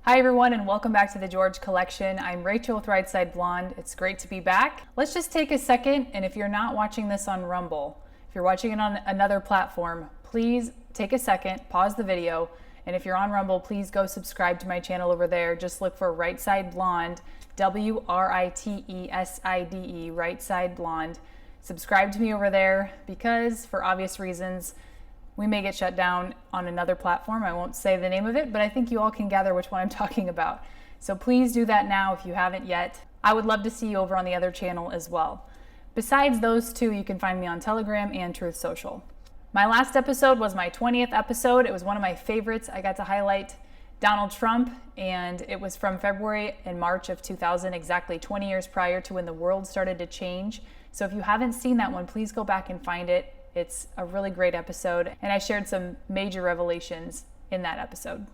Hi everyone, and welcome back to the George Collection. I'm Rachel with Right Side Blonde. It's great to be back. Let's just take a second, and if you're not watching this on Rumble, if you're watching it on another platform, please take a second, pause the video, and if you're on Rumble, please go subscribe to my channel over there. Just look for Right Side Blonde, WRITESIDE, Right Side Blonde. Subscribe to me over there because, for obvious reasons, we may get shut down on another platform. I won't say the name of it, but I think you all can gather which one I'm talking about. So please do that now if you haven't yet. I would love to see you over on the other channel as well. Besides those two, you can find me on Telegram and Truth Social. My last episode was my 20th episode. It was one of my favorites. I got to highlight Donald Trump, and it was from February and March of 2000, exactly 20 years prior to when the world started to change. So if you haven't seen that one, please go back and find it. It's a really great episode, and I shared some major revelations in that episode.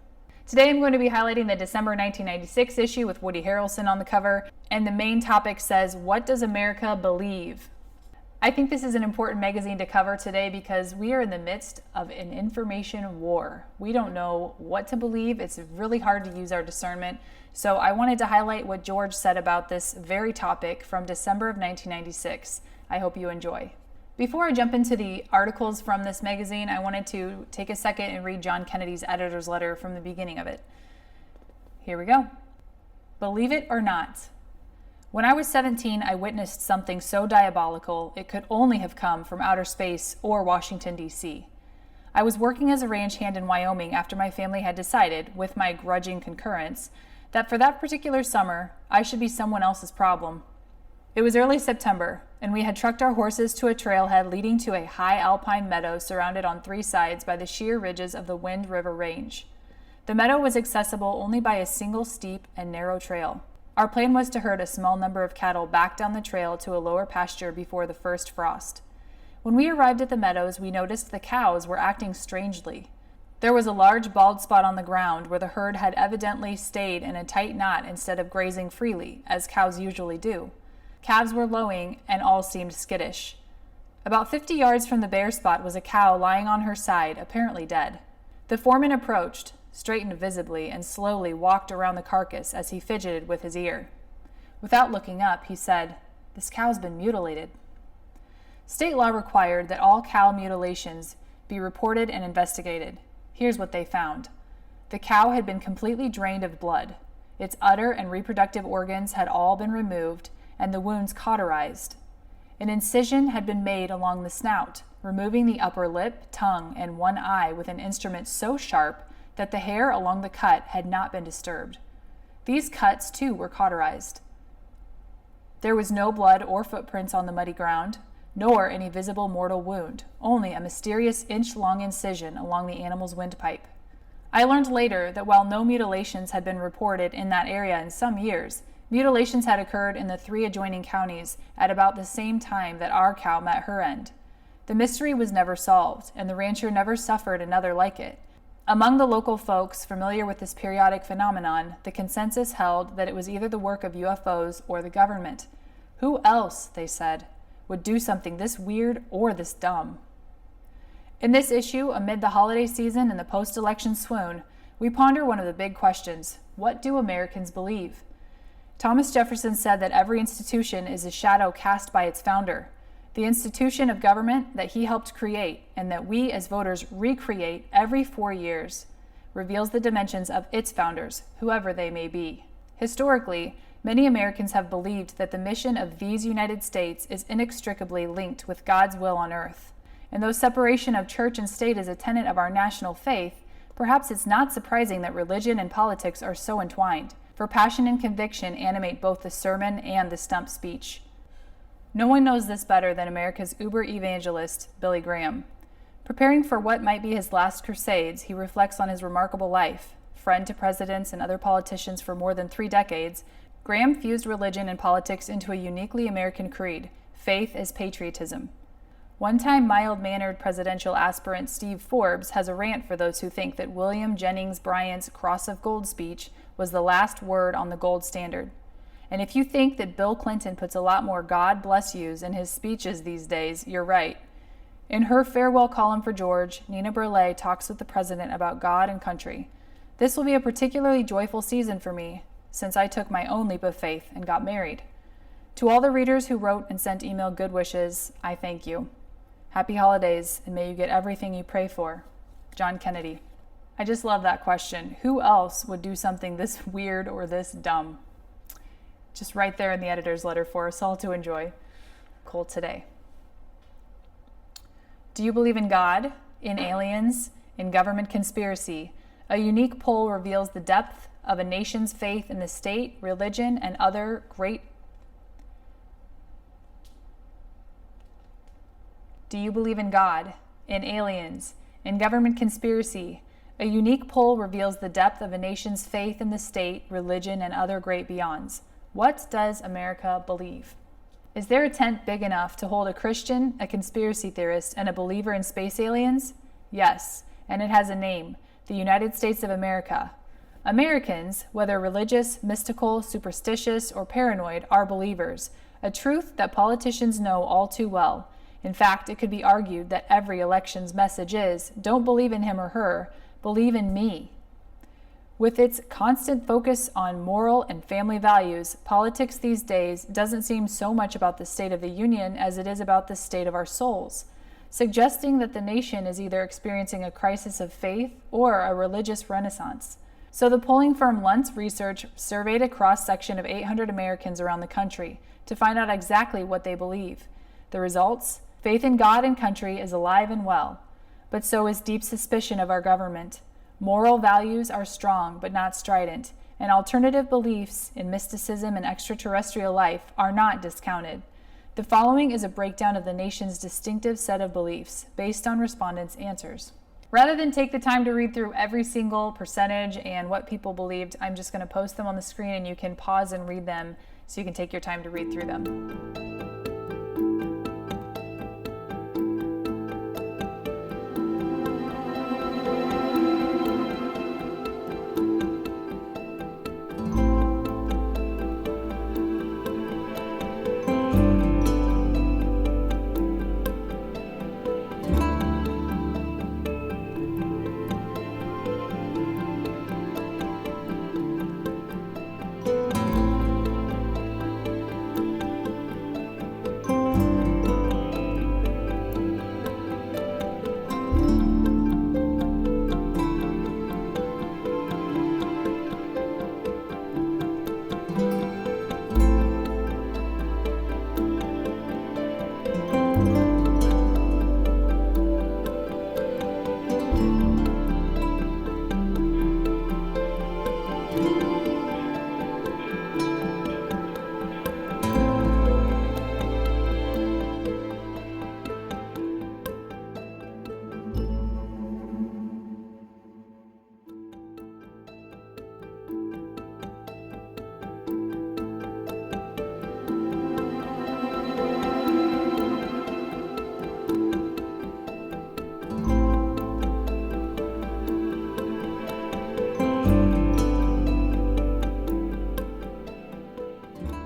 Today I'm going to be highlighting the December 1996 issue with Woody Harrelson on the cover, and the main topic says, "What does America believe?" I think this is an important magazine to cover today because we are in the midst of an information war. We don't know what to believe. It's really hard to use our discernment. So I wanted to highlight what George said about this very topic from December of 1996. I hope you enjoy. Before I jump into the articles from this magazine, I wanted to take a second and read John Kennedy's editor's letter from the beginning of it. Here we go. Believe it or not. When I was 17, I witnessed something so diabolical it could only have come from outer space or Washington, D.C. I was working as a ranch hand in Wyoming after my family had decided, with my grudging concurrence, that for that particular summer, I should be someone else's problem. It was early September, and we had trucked our horses to a trailhead leading to a high alpine meadow surrounded on three sides by the sheer ridges of the Wind River Range. The meadow was accessible only by a single steep and narrow trail. Our plan was to herd a small number of cattle back down the trail to a lower pasture before the first frost. When we arrived at the meadows, we noticed the cows were acting strangely. There was a large bald spot on the ground where the herd had evidently stayed in a tight knot instead of grazing freely, as cows usually do. Calves were lowing, and all seemed skittish. About 50 yards from the bare spot was a cow lying on her side, apparently dead. The foreman approached, straightened visibly, and slowly walked around the carcass as he fidgeted with his ear. Without looking up, he said, "This cow's been mutilated." State law required that all cow mutilations be reported and investigated. Here's what they found. The cow had been completely drained of blood. Its udder and reproductive organs had all been removed, and the wounds cauterized. An incision had been made along the snout, removing the upper lip, tongue, and one eye with an instrument so sharp that the hair along the cut had not been disturbed. These cuts, too, were cauterized. There was no blood or footprints on the muddy ground, nor any visible mortal wound, only a mysterious inch-long incision along the animal's windpipe. I learned later that while no mutilations had been reported in that area in some years, mutilations had occurred in the three adjoining counties at about the same time that our cow met her end. The mystery was never solved, and the rancher never suffered another like it. Among the local folks familiar with this periodic phenomenon, the consensus held that it was either the work of UFOs or the government. Who else, they said, would do something this weird or this dumb? In this issue, amid the holiday season and the post-election swoon, we ponder one of the big questions: what do Americans believe? Thomas Jefferson said that every institution is a shadow cast by its founder, the institution of government that he helped create and that we as voters recreate every 4 years reveals the dimensions of its founders, whoever they may be. Historically, many Americans have believed that the mission of these United States is inextricably linked with God's will on earth. And though separation of church and state is a tenet of our national faith, perhaps it's not surprising that religion and politics are so entwined, for passion and conviction animate both the sermon and the stump speech. No one knows this better than America's uber-evangelist, Billy Graham. Preparing for what might be his last crusades, he reflects on his remarkable life. Friend to presidents and other politicians for more than 3 decades, Graham fused religion and politics into a uniquely American creed: faith as patriotism. One-time mild-mannered presidential aspirant Steve Forbes has a rant for those who think that William Jennings Bryan's Cross of Gold speech was the last word on the gold standard. And if you think that Bill Clinton puts a lot more "God bless yous" in his speeches these days, you're right. In her farewell column for George, Nina Burleigh talks with the president about God and country. This will be a particularly joyful season for me, since I took my own leap of faith and got married. To all the readers who wrote and sent email good wishes, I thank you. Happy holidays, and may you get everything you pray for. John Kennedy. I just love that question. Who else would do something this weird or this dumb? Just right there in the editor's letter for us all to enjoy. Cool today. Do you believe in God, in aliens, in government conspiracy? A unique poll reveals the depth of a nation's faith in the state, religion, and other great. Do you believe in God, in aliens, in government conspiracy? A unique poll reveals the depth of a nation's faith in the state, religion, and other great beyonds. What does America believe? Is there a tent big enough to hold a Christian, a conspiracy theorist, and a believer in space aliens? Yes, and it has a name, the United States of America. Americans, whether religious, mystical, superstitious, or paranoid, are believers, a truth that politicians know all too well. In fact, it could be argued that every election's message is, don't believe in him or her, believe in me. With its constant focus on moral and family values, politics these days doesn't seem so much about the state of the union as it is about the state of our souls, suggesting that the nation is either experiencing a crisis of faith or a religious renaissance. So the polling firm Luntz Research surveyed a cross-section of 800 Americans around the country to find out exactly what they believe. The results? Faith in God and country is alive and well, but so is deep suspicion of our government. Moral values are strong but not strident, and alternative beliefs in mysticism and extraterrestrial life are not discounted. The following is a breakdown of the nation's distinctive set of beliefs based on respondents' answers. Rather than take the time to read through every single percentage and what people believed, I'm just going to post them on the screen and you can pause and read them so you can take your time to read through them.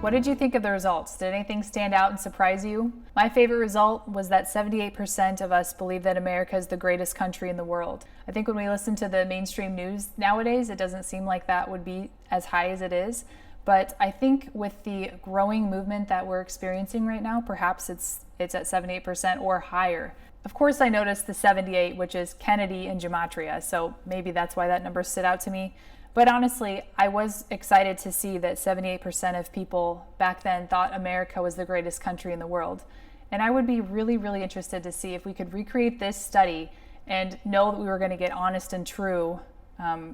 What did you think of the results? Did anything stand out and surprise you? My favorite result was that 78% of us believe that America is the greatest country in the world. I think when we listen to the mainstream news nowadays, it doesn't seem like that would be as high as it is. But I think with the growing movement that we're experiencing right now, perhaps it's at 78% or higher. Of course, I noticed the 78, which is Kennedy and gematria, so maybe that's why that number stood out to me. But honestly, I was excited to see that 78% of people back then thought America was the greatest country in the world. And I would be really, really interested to see if we could recreate this study and know that we were going to get honest and true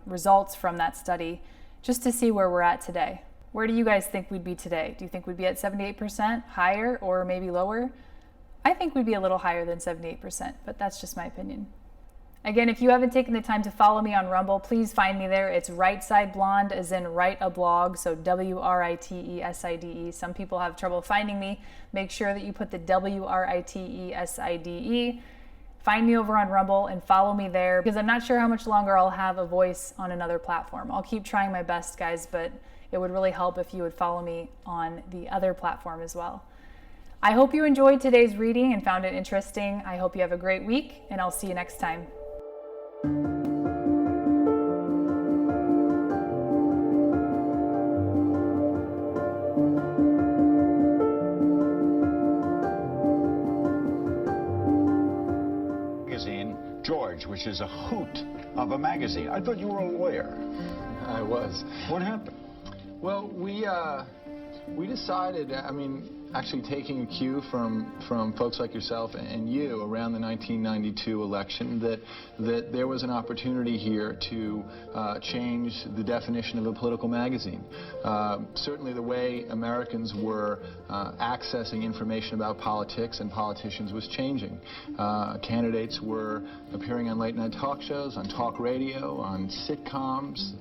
results from that study, just to see where we're at today. Where do you guys think we'd be today? Do you think we'd be at 78%, higher, or maybe lower? I think we'd be a little higher than 78%, but that's just my opinion. Again, if you haven't taken the time to follow me on Rumble, please find me there. It's Right Side Blonde, as in write a blog, so WRITESIDE. Some people have trouble finding me. Make sure that you put the WRITESIDE. Find me over on Rumble and follow me there, because I'm not sure how much longer I'll have a voice on another platform. I'll keep trying my best, guys, but it would really help if you would follow me on the other platform as well. I hope you enjoyed today's reading and found it interesting. I hope you have a great week, and I'll see you next time. George, which is a hoot of a magazine. I thought you were a lawyer. I was. What happened? Well, we decided, I mean, actually taking a cue from folks like yourself and you around the 1992 election, that there was an opportunity here to change the definition of a political magazine. Certainly the way Americans were accessing information about politics and politicians was changing. Candidates were appearing on late-night talk shows, on talk radio, on sitcoms,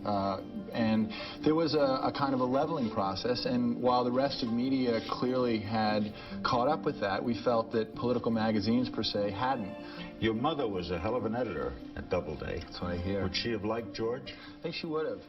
and there was a kind of a leveling process, and while the rest of media clearly had caught up with that, we felt that political magazines per se hadn't. Your mother was a hell of an editor at Doubleday. That's what I hear. Would she have liked George? I think she would have.